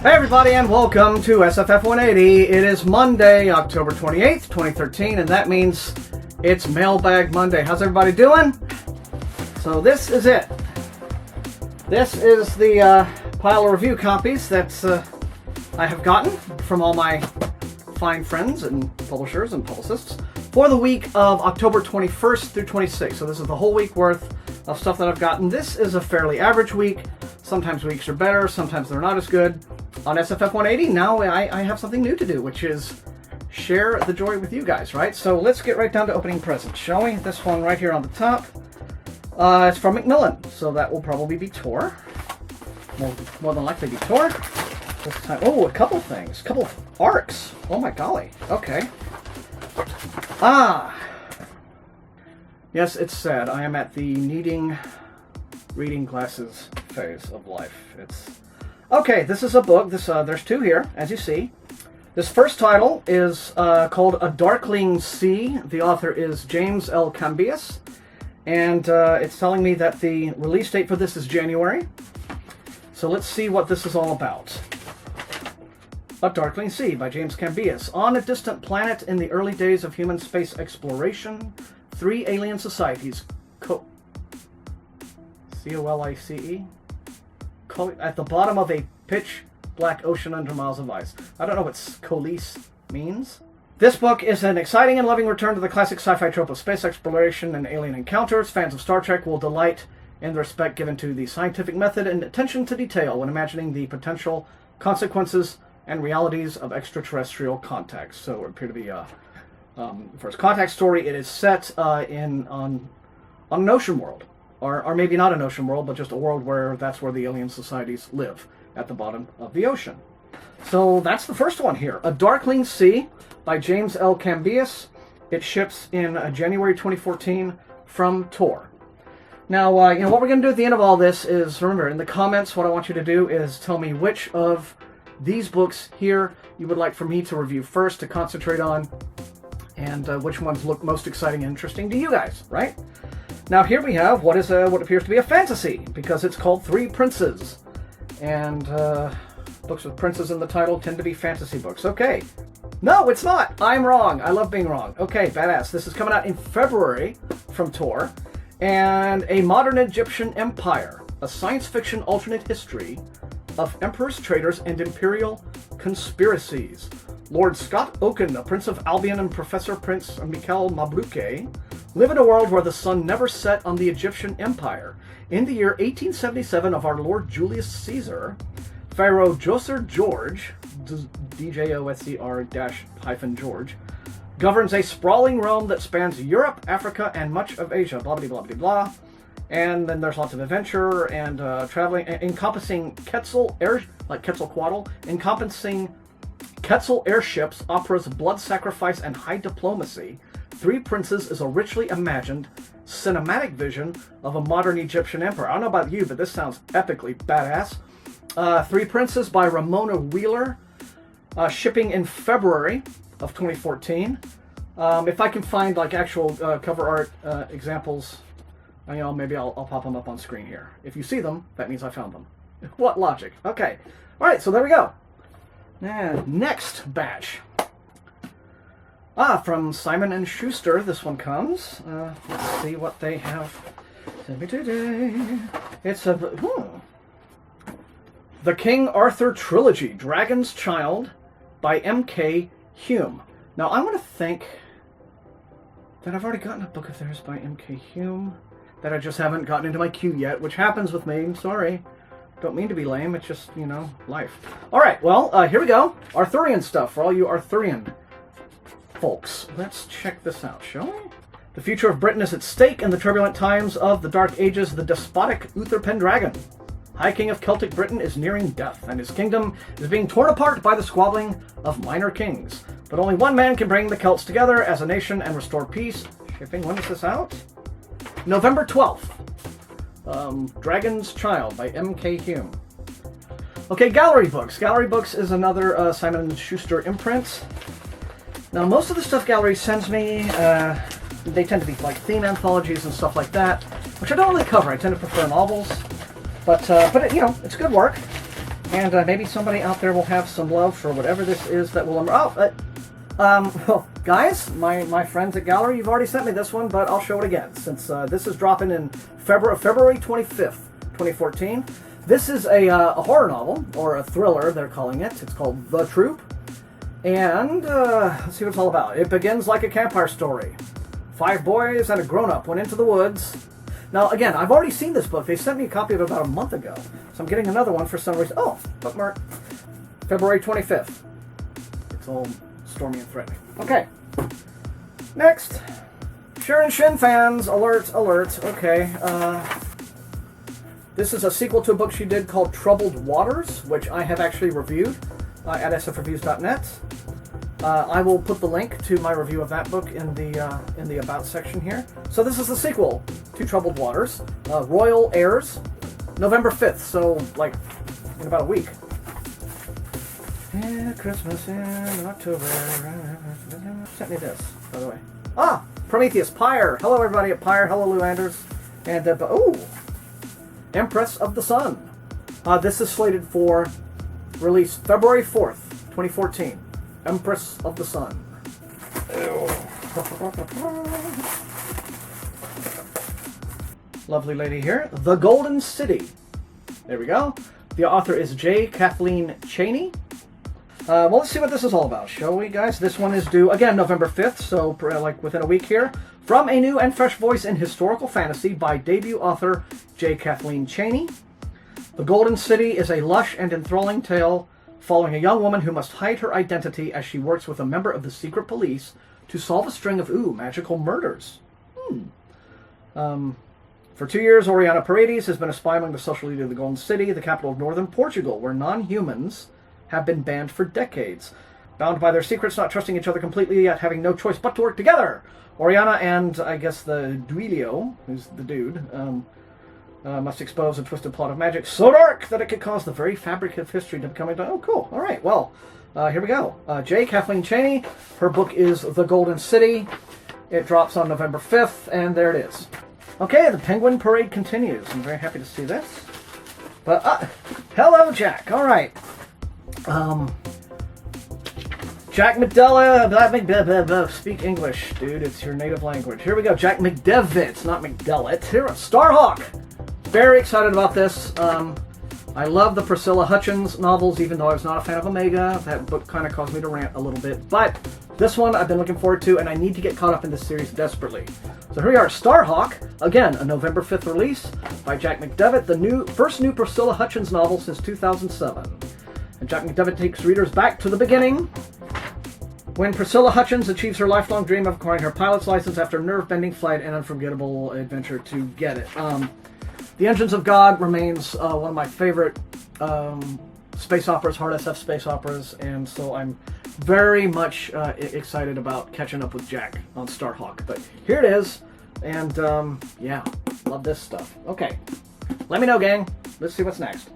Hey everybody, and welcome to SFF180. It is Monday, October 28th, 2013, and that means it's Mailbag Monday. How's everybody doing? So this is it. This is the pile of review copies that I have gotten from all my fine friends and publishers and publicists for the week of October 21st through 26th. So this is the whole week worth of stuff that I've gotten. This is a fairly average week. Sometimes weeks are better, sometimes they're not as good. On SFF180, now I have something new to do, which is share the joy with you guys, right? So let's get right down to opening presents, shall we? This one right here on the top. It's from Macmillan, so that will probably be Tor. More than likely be Tor. This time, oh, a couple things. A couple of arcs. Oh my golly. Okay. Yes, it's sad. I am at the needing reading glasses phase of life. Okay, this is a book. There's two here, as you see. This first title is called A Darkling See. The author is James L. Cambias, and it's telling me that the release date for this is January. So let's see what this is all about. A Darkling Sea by James Cambias. On a distant planet in the early days of human space exploration, three alien societies C-O-L-I-C-E? At the bottom of a pitch black ocean under miles of ice. I don't know what coalesce means. This book is an exciting and loving return to the classic sci-fi trope of space exploration and alien encounters. Fans of Star Trek will delight in the respect given to the scientific method and attention to detail when imagining the potential consequences and realities of extraterrestrial contact. So it appears to be a first contact story. It is set on an ocean world. Or maybe not an ocean world, but just a world where that's where the alien societies live, at the bottom of the ocean. So that's the first one here. A Darkling Sea by James L. Cambias. It ships in January 2014 from Tor. Now, what we're going to do at the end of all this is, remember, in the comments, what I want you to do is tell me which of these books here you would like for me to review first, to concentrate on, and which ones look most exciting and interesting to you guys, right? Now here we have what appears to be a fantasy, because it's called Three Princes. And books with princes in the title tend to be fantasy books. Okay. No, it's not. I'm wrong. I love being wrong. Okay, badass. This is coming out in February from Tor. And A Modern Egyptian Empire, a science fiction alternate history of emperors, traitors, and imperial conspiracies. Lord Scott Oaken, a Prince of Albion, and Professor Prince Mikhail Mabluke live in a world where the sun never set on the Egyptian Empire. In the year 1877 of our Lord Julius Caesar, Pharaoh Djoser George, D-J-O-S-E-R-George, governs a sprawling realm that spans Europe, Africa, and much of Asia, blah, blah, blah, blah, blah. And then there's lots of adventure and traveling, encompassing Quetzalcoatl, encompassing Quetzal airships, operas, blood sacrifice, and high diplomacy. Three Princes is a richly imagined cinematic vision of a modern Egyptian emperor. I don't know about you, but this sounds epically badass. Three Princes by Ramona Wheeler, shipping in February of 2014. If I can find like actual cover art examples, maybe I'll pop them up on screen here. If you see them, that means I found them. What logic? Okay. All right, so there we go. And next batch. From Simon & Schuster, this one comes. Let's see what they have sent me today. It's The King Arthur Trilogy, Dragon's Child by M.K. Hume. Now, I'm going to think that I've already gotten a book of theirs by M.K. Hume that I just haven't gotten into my queue yet, which happens with me. I'm sorry. Don't mean to be lame. It's just, life. All right, well, here we go. Arthurian stuff for all you Arthurian folks. Let's check this out, shall we? The future of Britain is at stake in the turbulent times of the Dark Ages. The despotic Uther Pendragon, High King of Celtic Britain, is nearing death, and his kingdom is being torn apart by the squabbling of minor kings. But only one man can bring the Celts together as a nation and restore peace. Shipping, when is this out? November 12th. Dragon's Child by M.K. Hume. Okay, Gallery Books. Gallery Books is another Simon & Schuster imprint. Now, most of the stuff Gallery sends me, they tend to be like theme anthologies and stuff like that, which I don't really cover. I tend to prefer novels, but it's good work. And maybe somebody out there will have some love for whatever this is that will... well, guys, my friends at Gallery, you've already sent me this one, but I'll show it again, since this is dropping in February 25th, 2014. This is a horror novel, or a thriller, they're calling it. It's called The Troupe. And let's see what it's all about. It begins like a campfire story. 5 boys and a grown-up went into the woods. Now, again, I've already seen this book. They sent me a copy of it about a month ago. So I'm getting another one for some reason. Oh, bookmark. February 25th. It's all stormy and threatening. Okay. Next. Sharon Shin fans, alert, alert. Okay. This is a sequel to a book she did called Troubled Waters, which I have actually reviewed at sfreviews.net. I will put the link to my review of that book in the About section here. So this is the sequel to Troubled Waters. Royal airs November 5th, so like in about a week. Yeah, Christmas in October. Sent me this, by the way. Ah, Prometheus, Pyre. Hello everybody at Pyre. Hello Lou Anders. And, Empress of the Sun. This is slated for release February 4th, 2014. Empress of the Sun. Lovely lady here. The Golden City. There we go. The author is J. Kathleen Chaney. Well, let's see what this is all about, shall we, guys? This one is due, again, November 5th, so like within a week here. From a new and fresh voice in historical fantasy by debut author J. Kathleen Chaney. The Golden City is a lush and enthralling tale following a young woman who must hide her identity as she works with a member of the secret police to solve a string of, magical murders. For 2 years, Oriana Paredes has been a spy among the social elite of the Golden City, the capital of northern Portugal, where non-humans have been banned for decades. Bound by their secrets, not trusting each other completely, yet having no choice but to work together, Oriana and, I guess, the Duilio, who's the dude, must expose a twisted plot of magic so dark that it could cause the very fabric of history to become... Oh, cool. All right, well, here we go. J. Kathleen Chaney. Her book is The Golden City. It drops on November 5th, and there it is. Okay, the Penguin Parade continues. I'm very happy to see this. But, hello, Jack. All right. Jack McDevitt, speak English, dude. It's your native language. Here we go. Jack McDevitt, not McDevitt. Here, Starhawk. Very excited about this. I love the Priscilla Hutchins novels, even though I was not a fan of Omega. That book kind of caused me to rant a little bit. But this one I've been looking forward to, and I need to get caught up in this series desperately. So here we are, Starhawk. Again, a November 5th release by Jack McDevitt, the first new Priscilla Hutchins novel since 2007. And Jack McDevitt takes readers back to the beginning, when Priscilla Hutchins achieves her lifelong dream of acquiring her pilot's license after a nerve-bending flight and unforgettable adventure to get it. The Engines of God remains one of my favorite space operas, hard SF space operas, and so I'm very much excited about catching up with Jack on Starhawk. But here it is, and yeah, love this stuff. Okay, let me know, gang. Let's see what's next.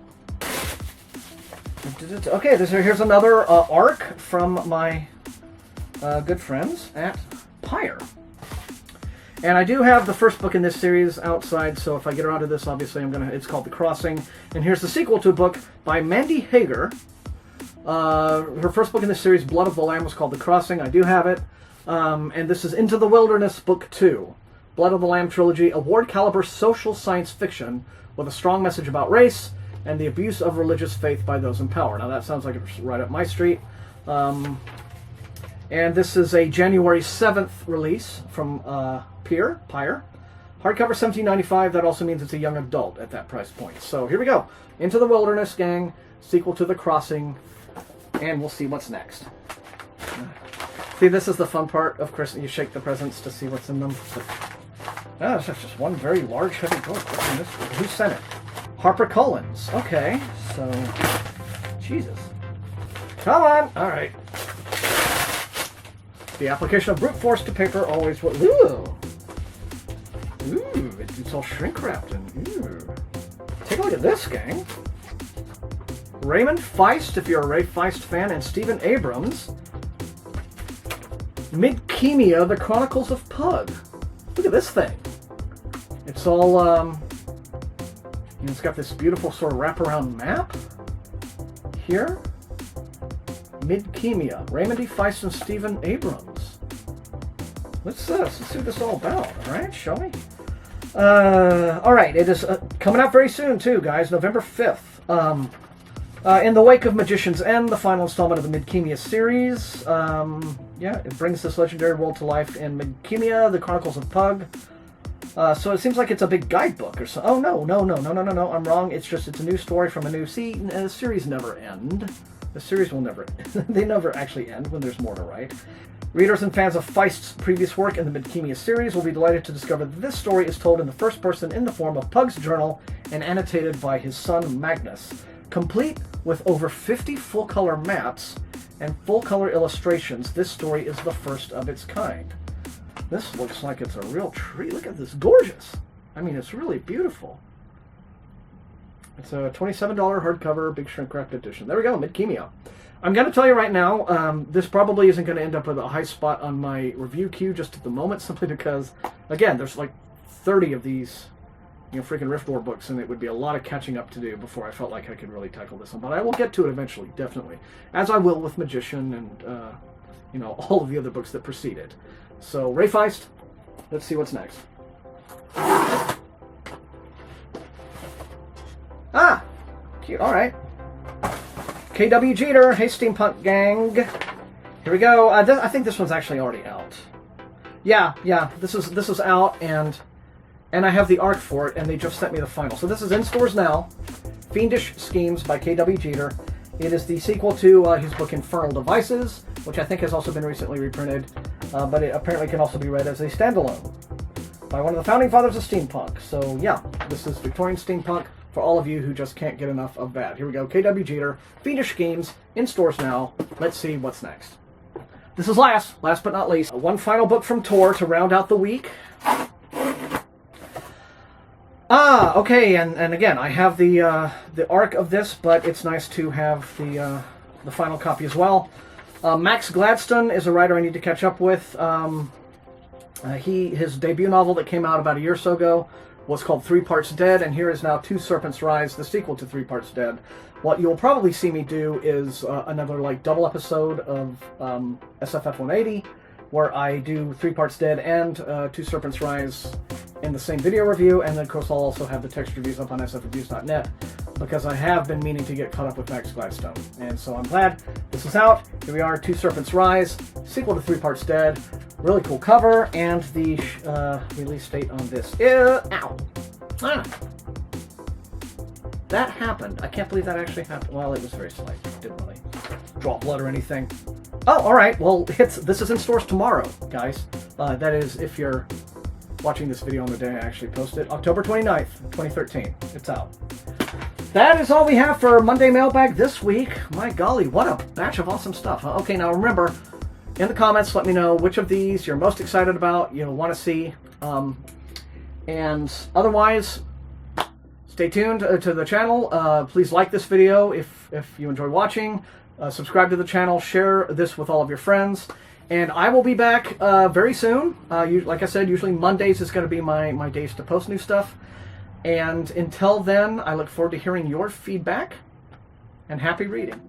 Okay, here's another arc from my good friends at Pyre. And I do have the first book in this series outside, so if I get around to this, obviously it's called The Crossing. And here's the sequel to a book by Mandy Hager. Her first book in this series, Blood of the Lamb, was called The Crossing. I do have it. And this is Into the Wilderness, Book 2. Blood of the Lamb trilogy, award-caliber social science fiction with a strong message about race and the abuse of religious faith by those in power. Now that sounds like it's right up my street. And this is a January 7th release from Pyre. Hardcover $17.95. That also means it's a young adult at that price point. So here we go. Into the Wilderness, gang. Sequel to The Crossing. And we'll see what's next. See, this is the fun part of Christmas. You shake the presents to see what's in them. Oh, it's just one very large, heavy book. What's in this book? Who sent it? HarperCollins. Okay, so... Jesus. Come on! Alright. The application of brute force to paper always... Ooh! Ooh, it's all shrink-wrapped and... Ooh. Take a look at this, gang. Raymond Feist, if you're a Ray Feist fan, and Stephen Abrams. Midkemia, The Chronicles of Pug. Look at this thing. It's all, it's got this beautiful sort of wraparound map. here. Midkemia, Raymond D. Feist and Stephen Abrams. Let's see what this is all about, alright, shall we? Alright, it is coming out very soon too, guys, November 5th. In the wake of Magician's End, the final installment of the Midkemia series, yeah, it brings this legendary world to life in Midkemia, the Chronicles of Pug. So it seems like it's a big guidebook or so. Oh, no, I'm wrong. It's a new story from a new... See, the series never end. The series will never... they never actually end when there's more to write. Readers and fans of Feist's previous work in the Midkemia series will be delighted to discover that this story is told in the first person in the form of Pug's journal and annotated by his son Magnus. Complete with over 50 full-color maps and full-color illustrations, this story is the first of its kind. This looks like it's a real treat. Look at this. Gorgeous. I mean, it's really beautiful. It's a $27 hardcover, big shrink wrapped edition. There we go, Midkemia. I'm going to tell you right now, this probably isn't going to end up with a high spot on my review queue just at the moment, simply because, again, there's like 30 of these, freaking Rift War books, and it would be a lot of catching up to do before I felt like I could really tackle this one. But I will get to it eventually, definitely. As I will with Magician and, all of the other books that precede it. So, Ray Feist, let's see what's next. Ah! Cute, alright. KW Jeter, hey Steampunk Gang. Here we go. I think this one's actually already out. Yeah, this is out, and I have the arc for it, and they just sent me the final. So this is in stores now. Fiendish Schemes by KW Jeter. It is the sequel to his book Infernal Devices, which I think has also been recently reprinted, but it apparently can also be read as a standalone by one of the founding fathers of steampunk. So yeah, this is Victorian steampunk for all of you who just can't get enough of that. Here we go, KW Jeter, Fiendish Schemes, in stores now. Let's see what's next. This is last but not least, one final book from Tor to round out the week. Okay, and again, I have the arc of this, but it's nice to have the final copy as well. Max Gladstone is a writer I need to catch up with. His debut novel that came out about a year or so ago was called 3 Parts Dead, and here is now 2 Serpents Rise, the sequel to 3 Parts Dead. What you'll probably see me do is another double episode of SFF180, where I do 3 Parts Dead and 2 Serpents Rise in the same video review, and then of course I'll also have the text reviews up on sfreviews.net, because I have been meaning to get caught up with Max Gladstone. And so I'm glad this is out. Here we are, 2 Serpents Rise, sequel to 3 Parts Dead. Really cool cover, and the release date on this is... Ow! Ah! That happened. I can't believe that actually happened. Well, it was very slight. It didn't really draw blood or anything. Oh, alright. Well, this is in stores tomorrow, guys. That is, if you're watching this video on the day I actually posted. October 29th, 2013. It's out. That is all we have for Monday Mailbag this week. My golly, what a batch of awesome stuff. Okay, now remember, in the comments, let me know which of these you're most excited about, want to see. And otherwise, stay tuned to the channel. Please like this video if you enjoy watching. Subscribe to the channel. Share this with all of your friends. And I will be back very soon. Like I said, usually Mondays is going to be my days to post new stuff. And until then, I look forward to hearing your feedback. And happy reading.